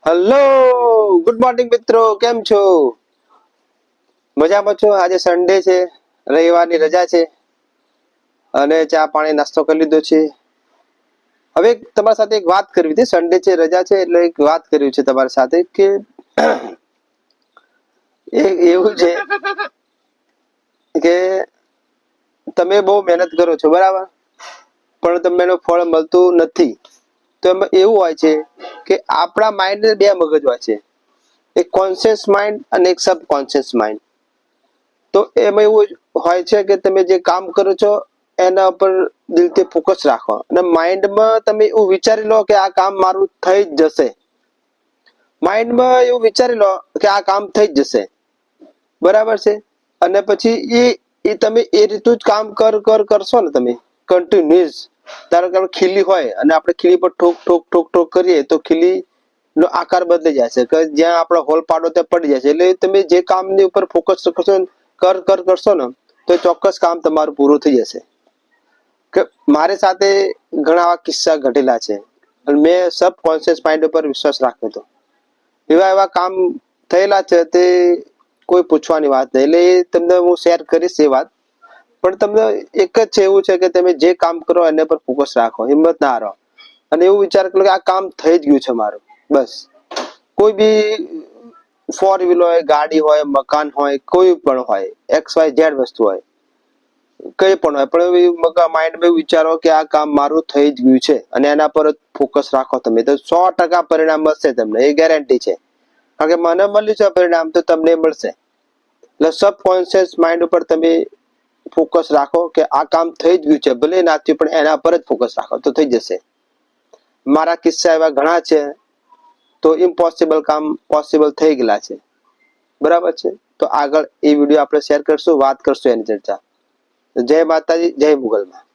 Hello, good morning મિત્રો, કેમ છો? મજામાં છો? આજે સન્ડે છે, રવિવારની રજા છે અને ચા પાણી નાસ્તો કરી લીધો છે. હવે તમારી સાથે એક વાત કરવી હતી. સન્ડે છે, રજા છે, એટલે એક વાત કરવી છે તમારી સાથે કે એવું છે કે તમે બહુ મહેનત કરો છો, બરાબર, પણ તમને એનું ફળ મળતું નથી. તો એમાં એવું હોય છે કે આપણા માઇન્ડ બે મગજ હોય છે, એક કોન્શિયસ માઇન્ડ અને એક સબકોન્શિયસ માઇન્ડ. તો એમાં એવું હોય છે કે તમે જે કામ કરો છો એના ઉપર દિલથી ફોકસ રાખો અને માઇન્ડમાં તમે એવું વિચારી લો કે આ કામ મારું થઈ જ જશે. માઇન્ડમાં એવું વિચારી લો કે આ કામ થઈ જ જશે, બરાબર છે. અને પછી એ તમે એ રીતનું જ કામ કરશો ને, તમે કન્ટિન્યુઅસ. ધારો કે ખીલી હોય અને આપણે ખીલી પર ઠોક ઠોક ઠોક ઠોક કરીએ તો ખીલી નો આકાર બદલાઈ જાય છે, કે જ્યાં આપણે હોલ પાડો ત્યાં પડી જાય છે. એટલે તમે જે કામની ઉપર ફોકસ કરશો, કરશો ને, તો ચોક્કસ કામ તમારું પૂરું થઈ જશે. કે મારી સાથે ઘણા આવા કિસ્સા ઘટેલા છે અને મેં સબકોન્શિયસ માઇન્ડ ઉપર વિશ્વાસ રાખ્યો હતો. એવા કામ થયેલા છે તે કોઈ પૂછવાની વાત નહીં. એટલે એ તમને હું શેર કરીશ એ વાત. પણ તમને એક જ છે, એવું છે કે તમે જે કામ કરો એના પર ફોકસ રાખો, હિંમત ના હારો અને એવું વિચાર કરો કે આ કામ થઈ જ ગયું છે મારું. બસ. કોઈ બી ફોર વ્હીલ હોય, ગાડી હોય, મકાન હોય, કોઈ પણ હોય, XYZ વસ્તુ હોય, કઈ પણ હોય, પણ માઇન્ડમાં વિચારો કે આ કામ મારું થઈ જ ગયું છે અને એના પર જ ફોકસ રાખો તમે, તો 100% પરિણામ મળશે તમને, એ ગેરંટી છે. કારણ કે મને મળ્યું છે પરિણામ, તો તમને મળશે. એટલે સબકોન્શિયસ માઇન્ડ ઉપર તમે ફોકસ રાખો કે આ કામ થઈ જ ગયું છે, ભલે ના થયું પણ એના પર જ ફોકસ રાખો તો થઈ જશે. મારા કિસ્સા એવા ઘણા છે, તો ઇમ્પોસિબલ કામ પોસિબલ થઈ ગયેલા છે, બરાબર છે. તો આગળ એ વિડીયો આપણે શેર કરશું, વાત કરશું એની ચર્ચા. જય માતાજી, જય મુગલમાં.